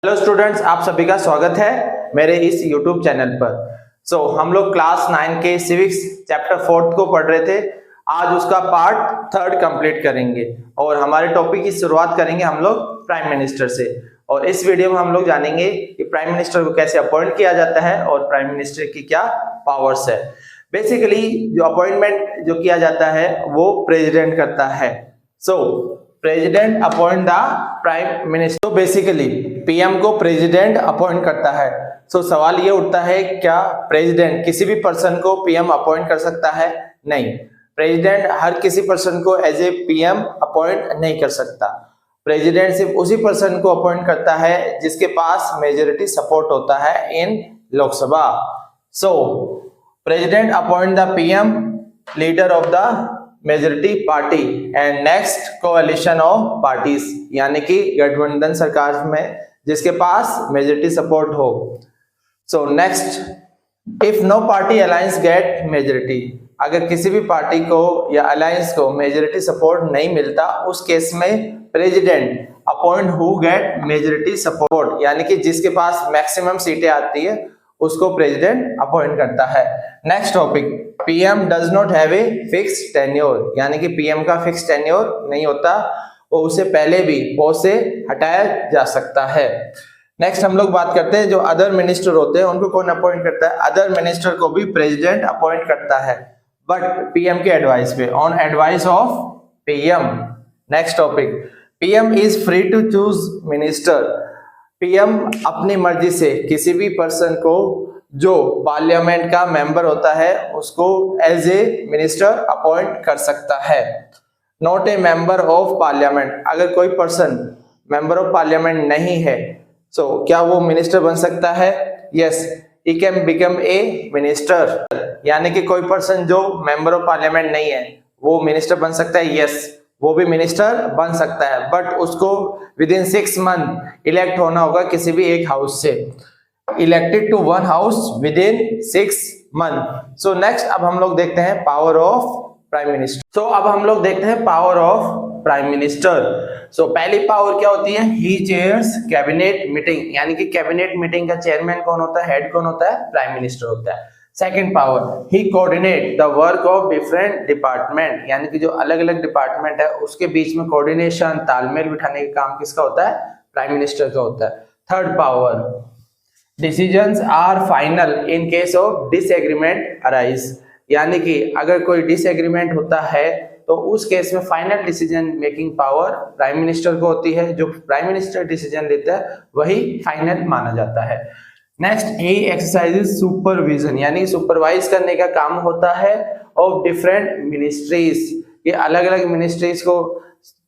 Hello students, आप सभी का स्वागत है मेरे इस यूट्यूब चैनल पर। हम लोग क्लास 9 के सिविक्स चैप्टर 4 को पढ़ रहे थे। आज उसका पार्ट 3 कंप्लीट करेंगे और हमारे टॉपिक की शुरुआत करेंगे हम लोग प्राइम मिनिस्टर से। और इस वीडियो में हम लोग जानेंगे कि प्राइम मिनिस्टर को कैसे अपॉइंट किया जाता है और प्राइम मिनिस्टर की क्या पावर्स है। बेसिकली जो अपॉइंटमेंट जो किया जाता है वो प्रेसिडेंट करता है। President appoint the prime minister. तो बेसिकली पीएम को प्रेसिडेंट अपॉइंट करता है। सवाल ये उठता है, क्या प्रेसिडेंट किसी भी पर्सन को पीएम अपॉइंट कर सकता है? नहीं, प्रेसिडेंट हर किसी पर्सन को एज ए पीएम अपॉइंट नहीं कर सकता। प्रेसिडेंट सिर्फ उसी पर्सन को अपॉइंट करता है जिसके पास मेजॉरिटी सपोर्ट होता है in Lok Sabha. President appoint the PM leader of the majority party and next coalition of parties, यानी कि गठबंधन सरकार में जिसके पास मेजॉरिटी सपोर्ट हो। Next, if no party alliance get majority, अगर किसी भी पार्टी को या अलायंस को मेजॉरिटी सपोर्ट नहीं मिलता, उस केस में president appoint who get majority support, यानी कि जिसके पास मैक्सिमम सीटें आती है उसको प्रेसिडेंट अपॉइंट करता है। Next topic, PM does not have a fix tenure, यानी कि पीएम का फिक्स टेन्योर नहीं होता, वो उसे पहले भी पोस्ट से हटाया जा सकता है। नेक्स्ट हम लोग बात करते हैं जो अदर मिनिस्टर होते हैं उनको कौन अपॉइंट करता है। अदर मिनिस्टर को भी प्रेसिडेंट अपॉइंट करता है, बट पीएम के एडवाइस पे, on advice of PM. Next topic, PM is free to choose minister, PM अपनी मर्जी से किसी भी पर्सन को जो पार्लियामेंट का मेंबर होता है उसको एज ए मिनिस्टर अपॉइंट कर सकता है। Not a member of parliament, अगर कोई पर्सन मेंबर ऑफ पार्लियामेंट नहीं है क्या वो मिनिस्टर बन सकता है? Yes, he can become a minister, यानी कि कोई पर्सन जो मेंबर ऑफ पार्लियामेंट नहीं है वो मिनिस्टर बन सकता है। यस, वो भी मिनिस्टर बन सकता है, बट उसको विद इन 6 मंथ इलेक्ट होना होगा किसी भी एक हाउस से, elected to one house within 6 month. Next अब हम लोग देखते हैं पावर ऑफ प्राइम मिनिस्टर। अब हम लोग देखते हैं पावर ऑफ प्राइम मिनिस्टर। पहली पावर क्या होती है? ही चेयर्स कैबिनेट मीटिंग, यानी कि कैबिनेट मीटिंग का चेयरमैन कौन होता है, हेड कौन होता है? प्राइम मिनिस्टर होता है। Second power, he coordinate the work of different department, यानी कि जो अलग अलग डिपार्टमेंट है उसके बीच में कोऑर्डिनेशन, तालमेल बिठाने का काम किसका होता है? प्राइम मिनिस्टर का होता है। Third power, decisions are final in case of disagreement arise, यानी कि अगर कोई डिसएग्रीमेंट होता है तो उस केस में final decision making power prime minister को होती है। जो प्राइम मिनिस्टर डिसीजन लेता है वही फाइनल माना जाता है। नेक्स्ट, ही एक्सरसाइजेस सुपरविजन, यानी सुपरवाइज करने का काम होता है ऑफ डिफरेंट मिनिस्ट्रीज, ये अलग अलग मिनिस्ट्रीज को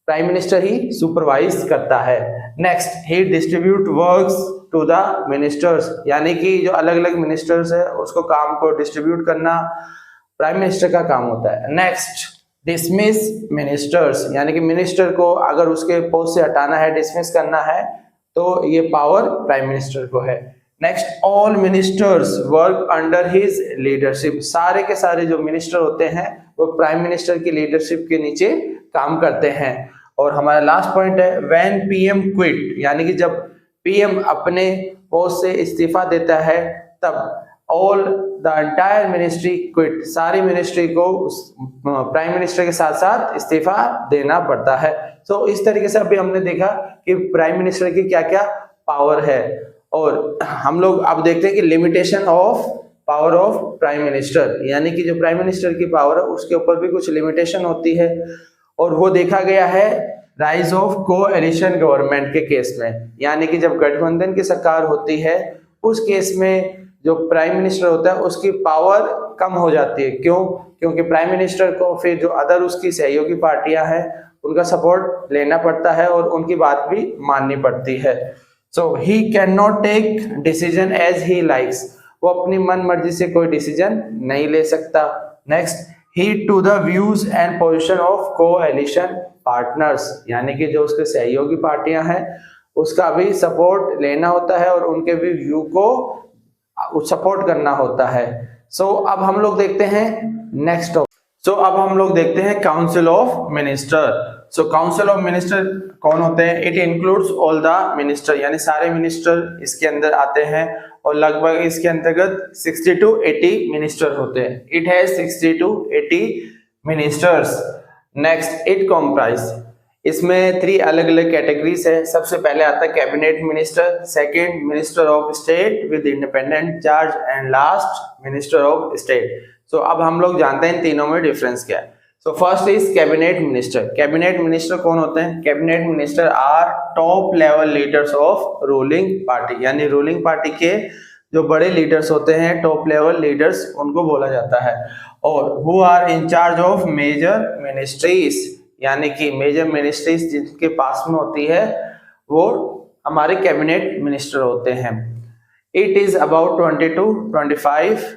प्राइम मिनिस्टर ही सुपरवाइज करता है। Next, he distribute works to the ministers, यानी कि जो अलग अलग मिनिस्टर्स है उसको काम को डिस्ट्रीब्यूट करना प्राइम मिनिस्टर का काम होता है। नेक्स्ट, डिसमिस मिनिस्टर्स, यानी कि मिनिस्टर को अगर उसके पोस्ट से हटाना है, डिसमिस करना है, तो ये पावर प्राइम मिनिस्टर को है। Next, all ministers work under his leadership, सारे के सारे जो मिनिस्टर होते हैं वो प्राइम मिनिस्टर की लीडरशिप के नीचे काम करते हैं। और हमारा लास्ट पॉइंट है व्हेन पीएम क्विट, यानी कि जब पीएम अपने पोस्ट से इस्तीफा देता है तब all the entire ministry quit, सारी मिनिस्ट्री को प्राइम मिनिस्टर के साथ साथ इस्तीफा देना पड़ता है। इस तरीके से अभी हमने देखा कि प्राइम मिनिस्टर की क्या क्या पावर है। और हम लोग अब देखते हैं कि limitation of power of prime minister, यानी कि जो प्राइम मिनिस्टर की पावर है उसके ऊपर भी कुछ लिमिटेशन होती है, और वो देखा गया है राइज ऑफ कोएलिशन गवर्नमेंट के केस में, यानी कि जब गठबंधन की सरकार होती है उस केस में जो प्राइम मिनिस्टर होता है उसकी पावर कम हो जाती है। क्यों? क्योंकि प्राइम मिनिस्टर को फिर जो अदर उसकी सहयोगी पार्टियां हैं उनका सपोर्ट लेना पड़ता है और उनकी बात भी माननी पड़ती है। He can not take decision as he likes, वो अपनी मन मर्जी से कोई डिसीजन नहीं ले सकता। Next, he to the views and position of coalition partners, यानी कि जो उसके सहयोगी पार्टियां हैं उसका भी सपोर्ट लेना होता है और उनके भी व्यू को सपोर्ट करना होता है। अब हम लोग देखते हैं नेक्स्ट। अब हम लोग देखते हैं council of minister. So council of minister कौन होते हैं? It includes all the minister, यानी सारे मिनिस्टर इसके अंदर आते हैं और लगभग इसके अंतर्गत 60 to 80 मिनिस्टर होते हैं। It has 60 to 80 ministers. Next, it comprise, इसमें 3 अलग अलग कैटेगरीज है। सबसे पहले आता है cabinet minister, second minister of state with independent charge and last minister of state. So अब हम लोग जानते हैं इन तीनों में डिफरेंस क्या है। So first is cabinet minister. Cabinet minister कौन होते हैं? Cabinet minister are top level leaders of ruling party, यानी रूलिंग पार्टी के जो बड़े लीडर्स होते हैं, टॉप लेवल लीडर्स, उनको बोला जाता है। और who are in charge of major ministries, यानी कि मेजर मिनिस्ट्रीज जिनके पास में होती है वो हमारे कैबिनेट मिनिस्टर होते हैं। It is about 20 to 25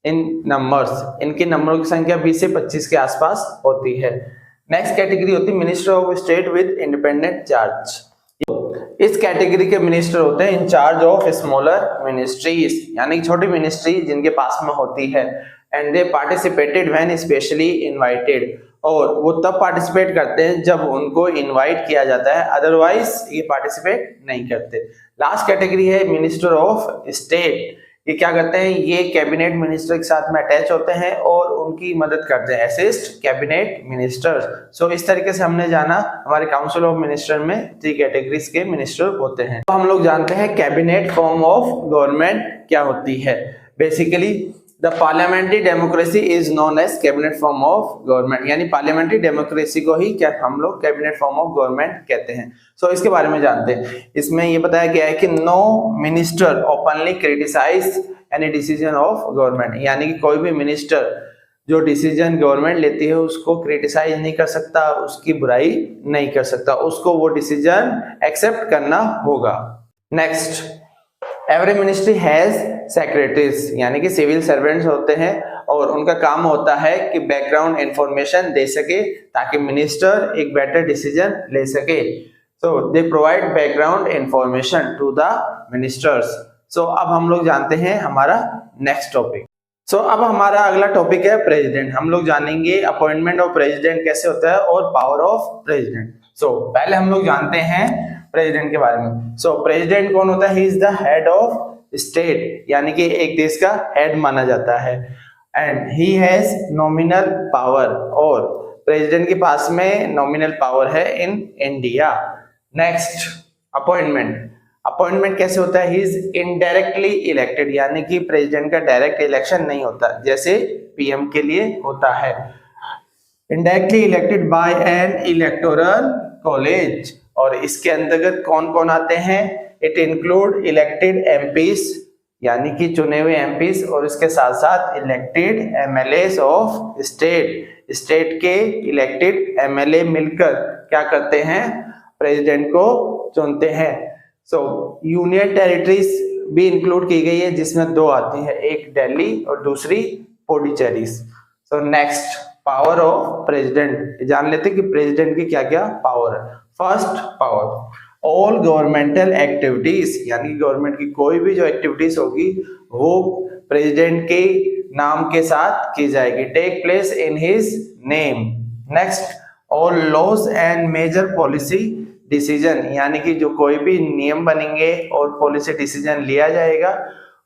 in numbers, इनकी नंबरों की संख्या 20 से 25 के आसपास होती है। नेक्स्ट कैटेगरी होती है minister of state with independent charge. इस कैटेगरी के मिनिस्टर होते हैं इन चार्ज ऑफ स्मॉलर मिनिस्ट्रीज, यानी छोटी मिनिस्ट्री जिनके पास में होती है। And they participated when specially invited, और वो तब पार्टिसिपेट करते हैं जब उनको इनवाइट किया जाता है, अदरवाइज ये पार्टिसिपेट नहीं करते। लास्ट कैटेगरी है मिनिस्टर ऑफ स्टेट। ये क्या करते हैं? ये कैबिनेट मिनिस्टर के साथ में अटैच होते हैं और उनकी मदद करते हैं, असिस्ट कैबिनेट मिनिस्टर्स। सो इस तरीके से हमने जाना हमारे काउंसिल ऑफ मिनिस्टर में 3 कैटेगरीज के मिनिस्टर होते हैं। तो हम लोग जानते हैं कैबिनेट फॉर्म ऑफ गवर्नमेंट क्या होती है। Basically the parliamentary democracy is known as cabinet form of government, यानी पार्लियामेंट्री डेमोक्रेसी को ही क्या हम लोग कैबिनेट फॉर्म ऑफ गवर्नमेंट कहते हैं। सो इसके बारे में जानते हैं। इसमें ये बताया गया है कि no minister openly criticize any decision of government, यानी कि कोई भी मिनिस्टर जो डिसीजन गवर्नमेंट लेती है उसको क्रिटिसाइज नहीं कर सकता, उसकी बुराई नहीं कर सकता, उसको वो डिसीजन एक्सेप्ट करना होगा। Next, every ministry has secretaries, यानी कि सिविल सर्वेंट्स होते हैं और उनका काम होता है कि बैकग्राउंड इंफॉर्मेशन दे सके ताकि मिनिस्टर एक बेटर डिसीजन ले सके। So they provide background information to the ministers. So अब हम लोग जानते हैं हमारा नेक्स्ट टॉपिक। सो अब हमारा अगला टॉपिक है प्रेसिडेंट। हम लोग जानेंगे अपॉइंटमेंट ऑफ प्रेसिडेंट कैसे होता है और पावर ऑफ प्रेसिडेंट। सो पहले हम लोग जानते हैं प्रेसिडेंट के बारे में। सो प्रेसिडेंट कौन होता है? ही is the head of state, यानी कि एक देश का हेड माना जाता है। And he has nominal power, और प्रेसिडेंट के पास में नॉमिनल पावर है in India. Next, appointment. Appointment कैसे होता है? ही इज इनडायरेक्टली इलेक्टेड, यानी कि प्रेसिडेंट का डायरेक्ट इलेक्शन नहीं होता जैसे पीएम के लिए होता है। Indirectly elected by N electoral college, और इसके अंतर्गत कौन कौन आते हैं? इट इंक्लूड इलेक्टेड एमपीज, यानी कि चुने हुए एमपीज, और इसके साथ साथ elected MLAs of state. State के इलेक्टेड एमएलए मिलकर क्या करते हैं? प्रेसिडेंट को चुनते हैं। सो यूनियन टेरिटरीज भी इंक्लूड की गई है जिसमें 2 आती है, एक दिल्ली और दूसरी Puducherry. So next, power of president. जान लेते हैं कि प्रेसिडेंट की क्या क्या पावर है। First power, all governmental activities, यानी गवर्नमेंट की कोई भी जो एक्टिविटीज होगी वो प्रेसिडेंट के नाम के साथ की जाएगी, take place in his name. Next, all laws and major policy decision, यानी कि जो कोई भी नियम बनेंगे और पॉलिसी डिसीजन लिया जाएगा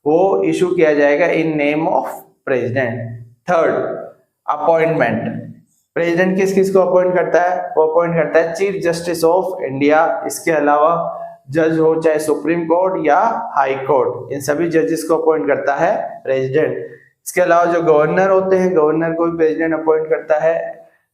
वो इशू किया जाएगा in name of president. Third, appointment. President किस किस को अपॉइंट करता है? वो अपॉइंट करता है चीफ जस्टिस ऑफ इंडिया, इसके अलावा जज हो चाहे सुप्रीम कोर्ट या हाई कोर्ट, इन सभी जजेस को अपॉइंट करता है प्रेसिडेंट। इसके अलावा जो गवर्नर होते हैं, गवर्नर को भी प्रेसिडेंट अपॉइंट करता है।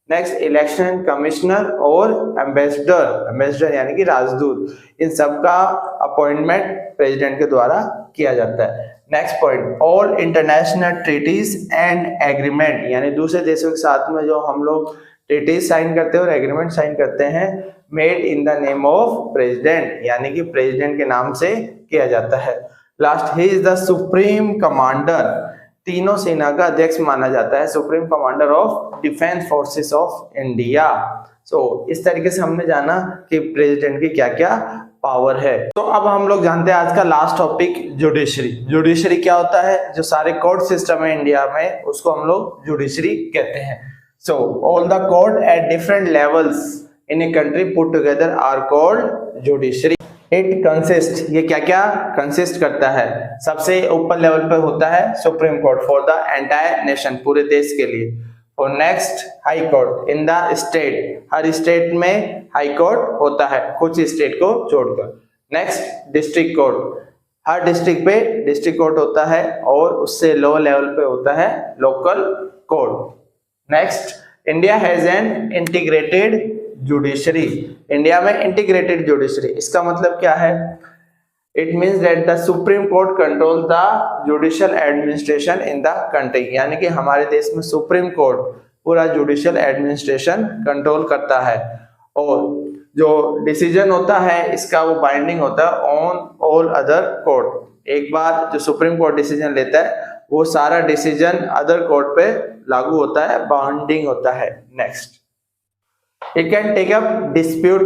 नेक्स्ट, इलेक्शन कमिश्नर और एम्बेसडर, एम्बेसडर यानी कि राजदूत, इन सब का अपॉइंटमेंट प्रेसिडेंट के द्वारा किया जाता है। Next point, all international treaties and agreement, यानी दूसरे देशों के साथ में जो हम लोग ट्रीटीज साइन करते हैं और एग्रीमेंट साइन करते हैं, made in the name of president, यानी कि प्रेसिडेंट के नाम से किया जाता है। Last, he is the supreme commander, तीनों सेना का अध्यक्ष माना जाता है, supreme commander of defence forces of India. So इस तरीके से हमने जाना कि प्रेसिडेंट की क्या क्या पावर है। तो अब हम लोग जानते हैं आज का लास्ट टॉपिक, जुडिशरी। जुडिशरी क्या होता है? जो सारे कोर्ट सिस्टम है इंडिया में उसको हम लोग जुडिशरी कहते हैं। So all the court at different levels, in a country put together are called judiciary. It consist, ये क्या क्या कंसिस्ट करता है? सबसे ऊपर लेवल पे होता है supreme court for the entire nation, पूरे देश के लिए। और next high court in the state, her state में हाई कोर्ट होता है कुछ स्टेट को छोड़कर। नेक्स्ट डिस्ट्रिक्ट कोर्ट, हर डिस्ट्रिक्ट पे डिस्ट्रिक्ट कोर्ट होता है और उससे लो लेवल पे होता है local court. Next India has an integrated judiciary, India में इंटीग्रेटेड जुडिशरी, इसका मतलब क्या है? It means that the supreme court control the judicial administration in the country, यानी कि हमारे देश में सुप्रीम कोर्ट पूरा जुडिशियल एडमिनिस्ट्रेशन कंट्रोल करता है और जो डिसीजन होता है इसका वो बाइंडिंग होता है ऑन ऑल अदर कोर्ट। एक बार जो सुप्रीम कोर्ट डिसीजन लेता है वो सारा डिसीजन अदर कोर्ट पे लागू होता है, बाइंडिंग होता है। Next it can take up dispute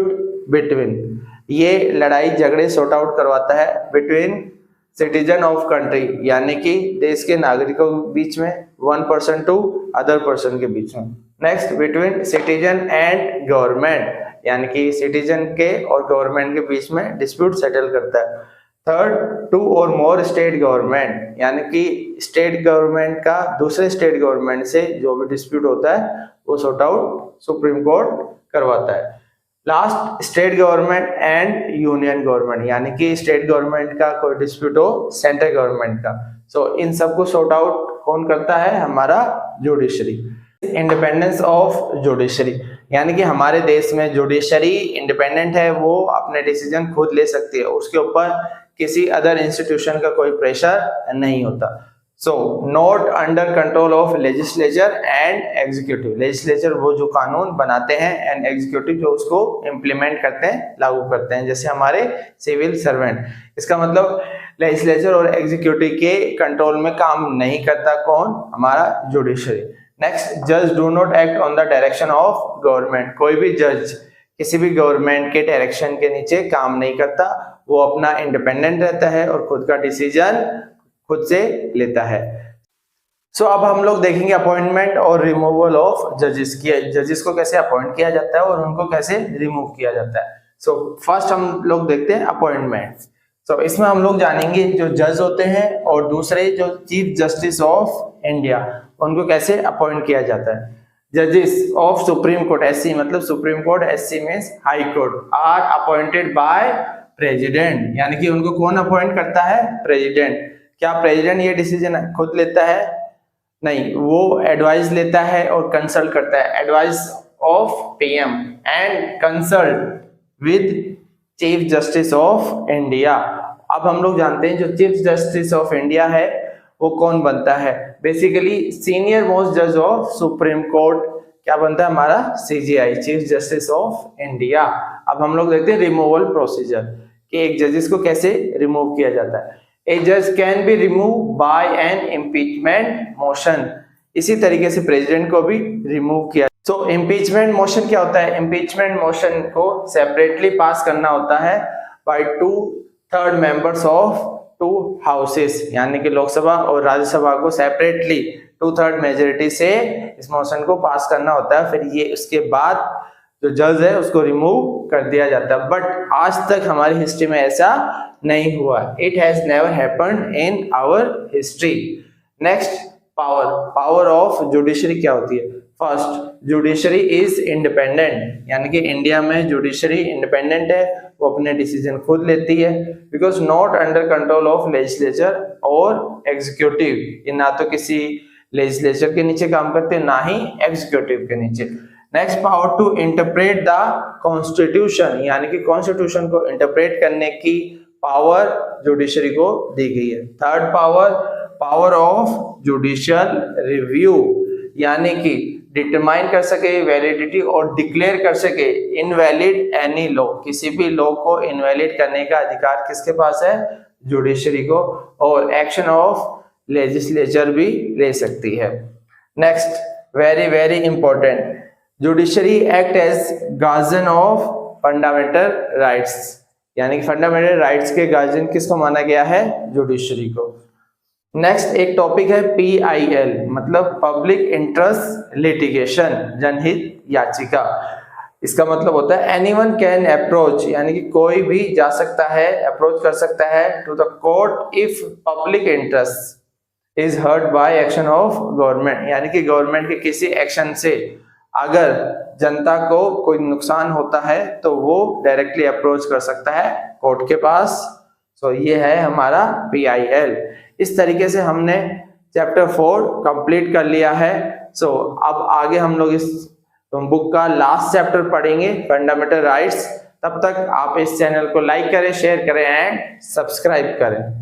between, ये लड़ाई झगड़े सॉर्ट आउट करवाता है बिटवीन सिटीजन ऑफ कंट्री, यानी कि देश के नागरिकों के बीच में, one person to other person के बीच में। Next between citizen and government, यानी कि सिटीजन के और गवर्नमेंट के बीच में डिस्प्यूट सेटल करता है। थर्ड टू और मोर स्टेट गवर्नमेंट, यानी कि स्टेट गवर्नमेंट का दूसरे स्टेट गवर्नमेंट से जो भी डिस्प्यूट होता है वो सॉर्ट आउट सुप्रीम कोर्ट करवाता है। Last state government and union government, यानी कि स्टेट गवर्नमेंट का कोई डिस्प्यूट हो सेंट्रल गवर्नमेंट का, सो इन सबको सॉर्ट आउट कौन करता है? हमारा जुडिशरी। इंडिपेंडेंस ऑफ जुडिशरी, यानी कि हमारे देश में जुडिशरी इंडिपेंडेंट है, वो अपने डिसीजन खुद ले सकती है, उसके ऊपर किसी अदर इंस्टीट्यूशन का कोई प्रेशर नहीं होता। So not under control of legislature and executive, legislature वो जो कानून बनाते हैं एंड एग्जीक्यूटिव जो उसको इम्प्लीमेंट करते हैं, लागू करते हैं, जैसे हमारे सिविल सर्वेंट। इसका मतलब लेजिस्लेचर और एग्जीक्यूटिव के कंट्रोल में काम नहीं करता कौन? हमारा जुडिशरी। नेक्स्ट जज do not act on the direction of government, कोई भी जज किसी भी गवर्नमेंट के डायरेक्शन के नीचे काम नहीं करता, वो अपना इंडिपेंडेंट रहता है और खुद का डिसीजन खुद से लेता है। सो अब हम लोग देखेंगे अपॉइंटमेंट और रिमूवल ऑफ जजेस की, जजेस को कैसे अपॉइंट किया जाता है और उनको कैसे रिमूव किया जाता है। सो फर्स्ट हम लोग देखते हैं अपॉइंटमेंट। सो इसमें हम लोग जानेंगे जो जज होते हैं और दूसरे जो चीफ जस्टिस ऑफ इंडिया, उनको कैसे अपॉइंट किया जाता है। जजेस ऑफ सुप्रीम कोर्ट, एससी मतलब supreme court, SC means high court, are appointed by president, यानी कि उनको कौन अपॉइंट करता है? प्रेसिडेंट। क्या प्रेसिडेंट ये डिसीजन खुद लेता है? नहीं, वो एडवाइस लेता है और कंसल्ट करता है, advice of PM and consult with chief justice of India. अब हम लोग जानते हैं जो चीफ जस्टिस ऑफ इंडिया है वो कौन बनता है? बेसिकली सीनियर मोस्ट जज ऑफ सुप्रीम कोर्ट क्या बनता है? हमारा CGI, chief justice of India. अब हम लोग देखते हैं रिमूवल प्रोसीजर कि एक जजेस को कैसे रिमूव किया जाता है। ए जज can be remove by an impeachment motion, इसी तरीके से प्रेसिडेंट को भी रिमूव किया। सो इम्पीचमेंट मोशन क्या होता है? इम्पीचमेंट मोशन को सेपरेटली पास करना होता है बाय 2/3 मेंबर्स ऑफ 2 हाउसेस, यानी कि लोकसभा और राज्यसभा को सेपरेटली 2/3 मेजोरिटी से इस मोशन को पास करना होता है। फिर ये उसके बाद जो जज है उसको रिमूव कर दिया जाता है। बट आज तक हमारी हिस्ट्री में ऐसा नहीं हुआ, it has never happened in our history. Next power, power of judiciary क्या होती है? फर्स्ट जुडिशरी इज इंडिपेंडेंट, यानी कि इंडिया में जुडिशरी इंडिपेंडेंट है, वो अपने डिसीजन खुद लेती है, because not under control of legislature और एग्जीक्यूटिव, ये ना तो किसी लेजिस्लेचर के नीचे काम करते ना ही एग्जीक्यूटिव के नीचे। Next power to interpret the constitution, यानी कि कॉन्स्टिट्यूशन को इंटरप्रेट करने की पावर जुडिशरी को दी गई है। Third power, power of judicial review, यानी कि डिटरमाइन कर सके वैलिडिटी और डिक्लेयर कर सके इनवैलिड एनी लॉ, किसी भी लॉ को इनवैलिड करने का अधिकार किसके पास है? जुडिशरी को। और एक्शन ऑफ लेजिस्लेचर भी ले सकती है। Next very very important, judiciary act as guardian of fundamental rights, यानी कि फंडामेंटल राइट्स के गार्जियन किसको माना गया है? जुडिशरी को। नेक्स्ट एक टॉपिक है PIL, मतलब पब्लिक इंटरेस्ट लिटिगेशन, जनहित याचिका। इसका मतलब होता है एनीवन कैन अप्रोच, यानी कि कोई भी जा सकता है, अप्रोच कर सकता है to the court if public interest is hurt by action of government, यानी कि गवर्नमेंट के किसी एक्शन से अगर जनता को कोई नुकसान होता है तो वो डायरेक्टली अप्रोच कर सकता है कोर्ट के पास। सो ये है हमारा PIL। इस तरीके से हमने चैप्टर 4 कंप्लीट कर लिया है। सो अब आगे हम लोग इस बुक का लास्ट चैप्टर पढ़ेंगे, फंडामेंटल राइट्स। तब तक आप इस चैनल को लाइक करें, शेयर करें एंड सब्सक्राइब करें।